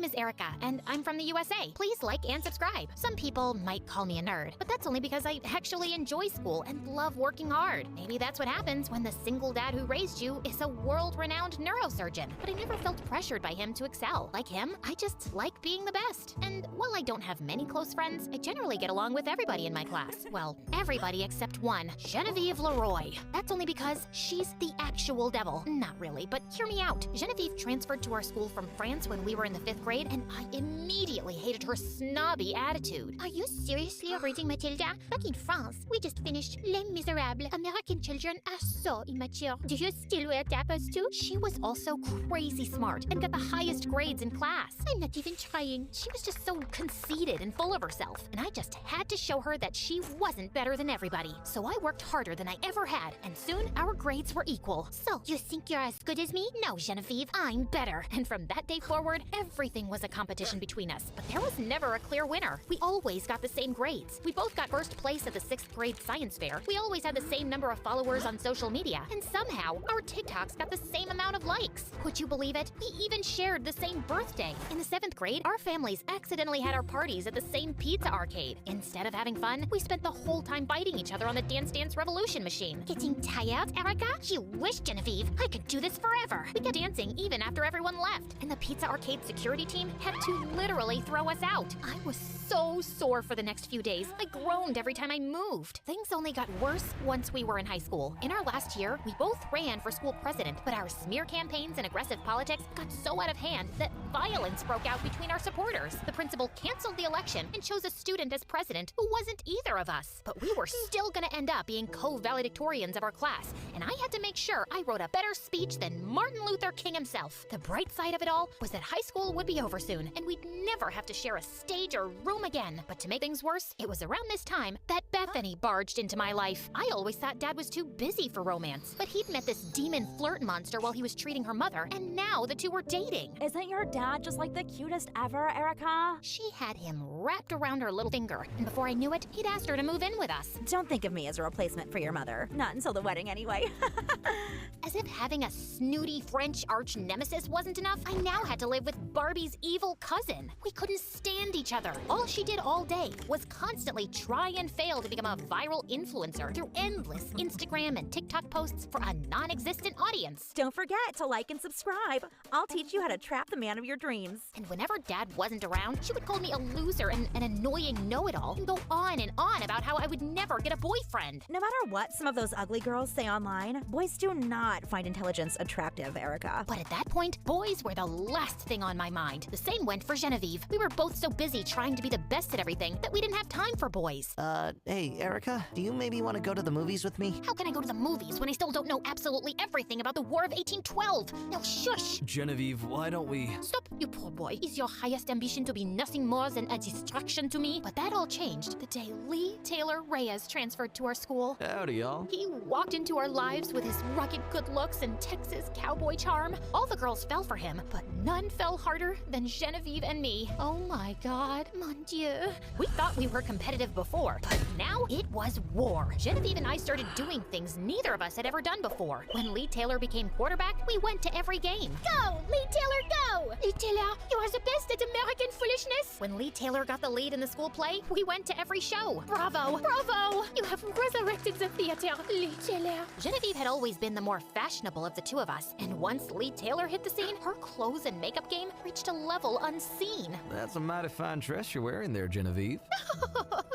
is Erica, and I'm from the USA. Please like and subscribe. Some people might call me a nerd, but that's only because I actually enjoy school and love working hard. Maybe that's what happens when the single dad who raised you is a world-renowned neurosurgeon. But I never felt pressured by him to excel. Like him, I just like being the best. And while I don't have many close friends, I generally get along with everybody in my class. Well, everybody except one, Genevieve Leroy. That's only because she's the actual devil. Not really, but hear me out. Genevieve transferred to our school from France when we were in the 5th grade, and I immediately hated her snobby attitude. Are you seriously reading Matilda? Back in France, we just finished Les Miserables. American children are so immature. Do you still wear tapas too? She was also crazy smart and got the highest grades in class. I'm not even trying. She was just so conceited and full of herself, and I just had to show her that she wasn't better than everybody. So I worked harder than I ever had, and soon our grades were equal. So, you think you're as good as me? No, Genevieve, I'm better. And from that day forward, everything was a competition between us. But there was never a clear winner. We always got the same grades. We both got first place at the 6th grade science fair. We always had the same number of followers on social media. And somehow, our TikToks got the same amount of likes. Would you believe it? We even shared the same birthday. In the 7th grade, our families accidentally had our parties at the same pizza arcade. Instead of having fun, we spent the whole time biting each other on the Dance Dance Revolution machine. Getting tired, Erica? You wish, Genevieve. I could do this forever. We kept dancing even after everyone left, and the pizza arcade security team had to literally throw us out. I was so sore for the next few days. I groaned every time I moved. Things only got worse once we were in high school. In our last year, we both ran for school president, but our smear campaigns and aggressive politics got so out of hand that violence broke out between our supporters. The principal canceled the election and chose a student as president who wasn't either of us. But we were still gonna end up being co-valedictorians of our class, and I had to make sure I wrote a better speech than Martin Luther King himself. The bright side of it all was that high school would be over soon, and we'd never have to share a stage or room again. But to make things worse, it was around this time that Bethany barged into my life. I always thought Dad was too busy for romance, but he'd met this demon flirt monster while he was treating her mother, and now the two were dating. Isn't your dad just like the cutest ever, Erica? She had him wrapped around her little finger, and before I knew it, he'd asked her to move in with us. Don't think of me as a replacement for your mother. Not until the wedding, anyway. As if having a snooty French arch nemesis wasn't enough, I now had to live with Barbie's evil cousin. We couldn't stand each other. All she did all day was constantly try and fail to become a viral influencer through endless Instagram and TikTok posts for a non-existent audience. Don't forget to like and subscribe. I'll teach you how to trap the man of your dreams. And whenever Dad wasn't around, she would call me a loser and an annoying know-it-all and go on and on about how I would never get a boyfriend. No matter what some of those ugly girls say online, boys do not find intelligence attractive, Erica. But at that point, boys were the last thing on my mind. The same went for Genevieve. We were both so busy trying to be the best at everything that we didn't have time for boys. Hey, Erica, do you maybe want to go to the movies with me? How can I go to the movies when I still don't know absolutely everything about the War of 1812? Now shush! Genevieve, why don't we… Stop, you poor boy. Is your highest ambition to be nothing more than a distraction to me? But that all changed the day Lee Taylor Reyes transferred to our school. Howdy, y'all. He walked into our lives with his rugged good looks and Texas cowboy charm. All the girls fell for him, but none fell harder than Genevieve and me. Oh my God, mon Dieu. We thought we were competitive before, but now it was war. Genevieve and I started doing things neither of us had ever done before. When Lee Taylor became quarterback, we went to every game. Go, Lee Taylor, go! Lee Taylor, you are the best at American foolishness. When Lee Taylor got the lead in the school play, we went to every show. Bravo, bravo! You have resurrected the theater, Lee Taylor. Genevieve had always been the more fashionable of the two of us, and once Lee Taylor hit the scene, her clothes and makeup game reached a level unseen. That's a mighty fine dress you're wearing there, Genevieve.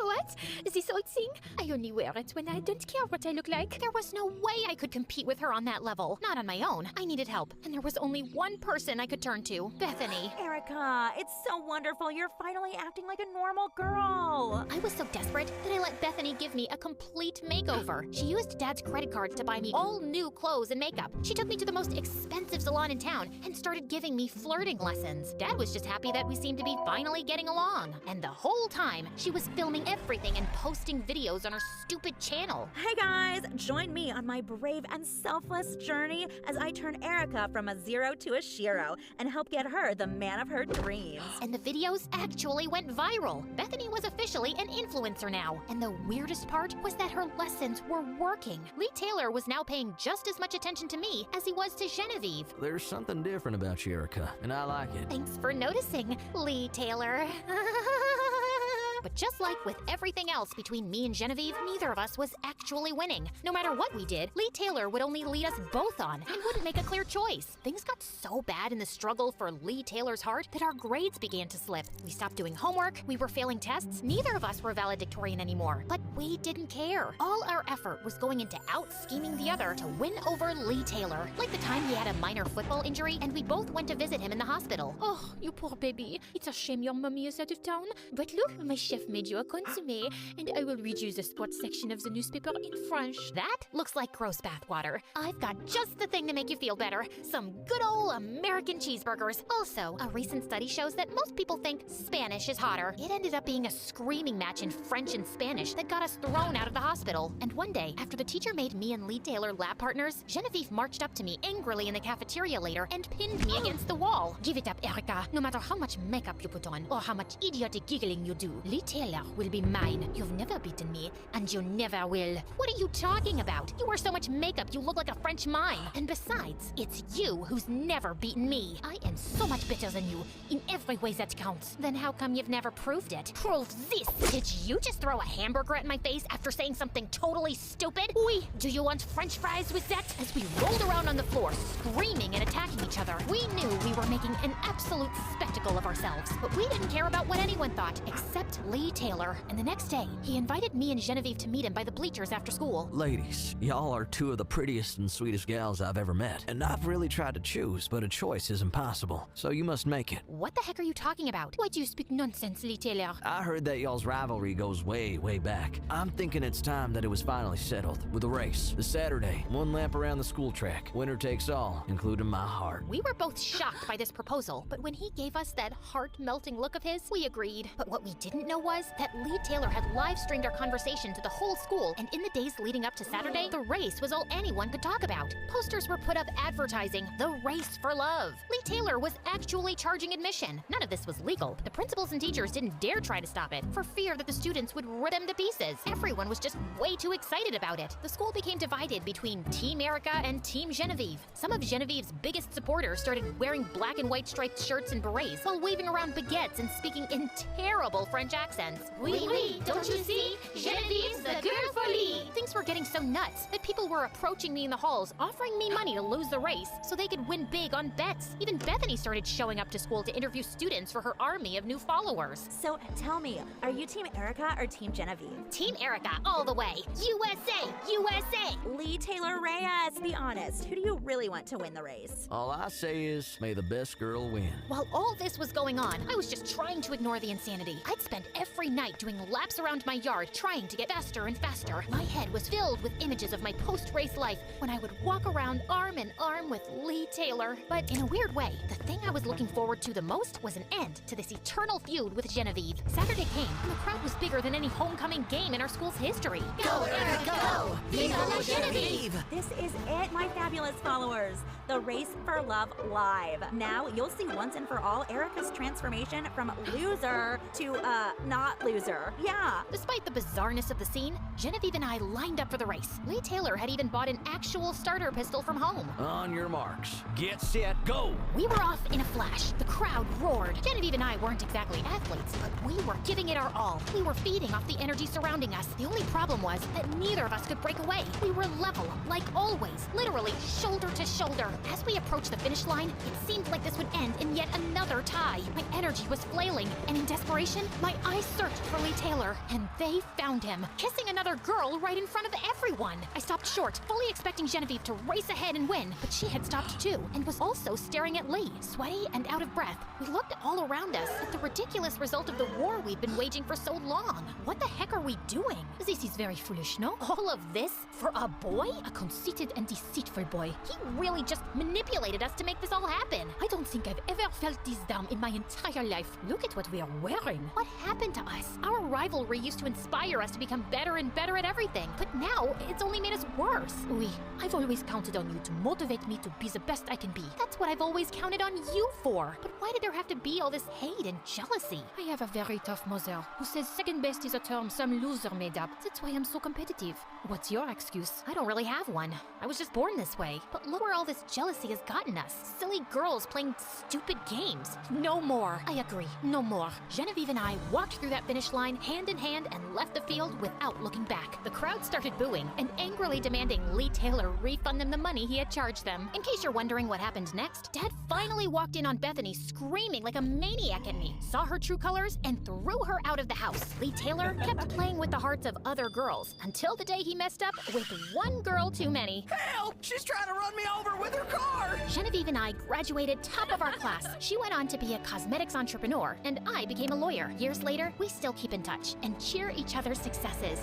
What? This old thing? I only wear it when I don't care what I look like. There was no way I could compete with her on that level. Not on my own. I needed help, and there was only one person I could turn to, Bethany. Erica, it's so wonderful. You're finally acting like a normal girl. I was so desperate that I let Bethany give me a complete makeover. She used Dad's credit card to buy me all new clothes and makeup. She took me to the most expensive salon in town and started giving me flirting lessons. Dad was just happy that we seemed to be finally getting along. And the whole time, she was filming every everything and posting videos on her stupid channel. Hey guys, join me on my brave and selfless journey as I turn Erica from a zero to a shiro and help get her the man of her dreams. And the videos actually went viral. Bethany was officially an influencer now. And the weirdest part was that her lessons were working. Lee Taylor was now paying just as much attention to me as he was to Genevieve. There's something different about you, Erica, and I like it. Thanks for noticing, Lee Taylor. But just like with everything else between me and Genevieve, neither of us was actually winning. No matter what we did, Lee Taylor would only lead us both on and wouldn't make a clear choice. Things got so bad in the struggle for Lee Taylor's heart that our grades began to slip. We stopped doing homework, we were failing tests, neither of us were valedictorian anymore. But we didn't care. All our effort was going into out-scheming the other to win over Lee Taylor. Like the time he had a minor football injury and we both went to visit him in the hospital. Oh, you poor baby. It's a shame your mommy is out of town. But look, my chef made you a consommé, and I will read you the sports section of the newspaper in French. That looks like gross bathwater. I've got just the thing to make you feel better. Some good old American cheeseburgers. Also, a recent study shows that most people think Spanish is hotter. It ended up being a screaming match in French and Spanish that got us thrown out of the hospital. And one day, after the teacher made me and Lee Taylor lab partners, Genevieve marched up to me angrily in the cafeteria later and pinned me against the wall. Give it up, Erica. No matter how much makeup you put on or how much idiotic giggling you do, Lee Taylor will be mine. You've never beaten me, and you never will. What are you talking about? You wear so much makeup, you look like a French mime. And besides, it's you who's never beaten me. I am so much better than you, in every way that counts. Then how come you've never proved it? Prove this! Did you just throw a hamburger at my face after saying something totally stupid? Oui, do you want French fries with that? As we rolled around on the floor, screaming and attacking each other, we knew we were making an absolute spectacle of ourselves. But we didn't care about what anyone thought, except Lee Taylor. And the next day, he invited me and Genevieve to meet him by the bleachers after school. Ladies, y'all are two of the prettiest and sweetest gals I've ever met. And I've really tried to choose, but a choice is impossible. So you must make it. What the heck are you talking about? Why do you speak nonsense, Lee Taylor? I heard that y'all's rivalry goes way, way back. I'm thinking it's time that it was finally settled with a race. The Saturday, one lap around the school track. Winner takes all, including my heart. We were both shocked by this proposal, but when he gave us that heart-melting look of his, we agreed. But what we didn't know was that Lee Taylor had live-streamed our conversation to the whole school, and in the days leading up to Saturday, the race was all anyone could talk about. Posters were put up advertising the race for love. Lee Taylor was actually charging admission. None of this was legal. The principals and teachers didn't dare try to stop it, for fear that the students would rip them to pieces. Everyone was just way too excited about it. The school became divided between Team Erica and Team Genevieve. Some of Genevieve's biggest supporters started wearing black and white striped shirts and berets while waving around baguettes and speaking in terrible French accents. Oui, oui, don't you see? Genevieve's the girl for Lee. Things were getting so nuts that people were approaching me in the halls, offering me money to lose the race so they could win big on bets. Even Bethany started showing up to school to interview students for her army of new followers. So tell me, are you Team Erica or Team Genevieve? Team Erica all the way. USA! USA! Lee Taylor Reyes, be honest. Who do you really want to win the race? All I say is, may the best girl win. While all this was going on, I was just trying to ignore the insanity. I'd spend every night doing laps around my yard, trying to get faster and faster. My head was filled with images of my post-race life when I would walk around arm in arm with Lee Taylor. But in a weird way, the thing I was looking forward to the most was an end to this eternal feud with Genevieve. Saturday came, and the crowd was bigger than any homecoming game in our school's history. Go, Erica, go! Viva la Genevieve! This is it, my fabulous followers. The Race for Love Live. Now you'll see once and for all Erica's transformation from loser to, not loser. Yeah. Despite the bizarreness of the scene, Genevieve and I lined up for the race. Lee Taylor had even bought an actual starter pistol from home. On your marks. Get set, go! We were off in a flash. The crowd roared. Genevieve and I weren't exactly athletes, but we were giving it our all. We were feeding off the energy surrounding us. The only problem was that neither of us could break away. We were level, like always, literally shoulder to shoulder. As we approached the finish line, it seemed like this would end in yet another tie. My energy was flailing, and in desperation, my eyes searched for Lee Taylor, and they found him, kissing another girl right in front of everyone. I stopped short, fully expecting Genevieve to race ahead and win, but she had stopped too, and was also staring at Lee, sweaty and out of breath. We looked all around us at the ridiculous result of the war we'd been waging for so long. What the heck are we doing? This is very foolish, no? All of this for a boy? A conceited and deceitful boy. He really just manipulated us to make this all happen. I don't think I've ever felt this down in my entire life. Look at what we are wearing. What happened to us? Our rivalry used to inspire us to become better and better at everything, but now it's only made us worse. Oui, I've always counted on you to motivate me to be the best I can be. That's what I've always counted on you for. But why did there have to be all this hate and jealousy? I have a very tough mother who says second best is a term some loser made up. That's why I'm so competitive. What's your excuse? I don't really have one. I was just born this way. But look where all this jealousy has gotten us. Silly girls playing stupid games. No more. I agree. No more. Genevieve and I walked through that finish line hand in hand and left the field without looking back. The crowd started booing and angrily demanding Lee Taylor refund them the money he had charged them. In case you're wondering what happened next, Dad finally walked in on Bethany screaming like a maniac at me, saw her true colors, and threw her out of the house. Lee Taylor kept playing with the hearts of other girls until the day he messed up with one girl too many. Help! She's trying to run me over with her car! Genevieve and I graduated top of our class. She went on to be a cosmetics entrepreneur, and I became a lawyer. Years later, we still keep in touch and cheer each other's successes.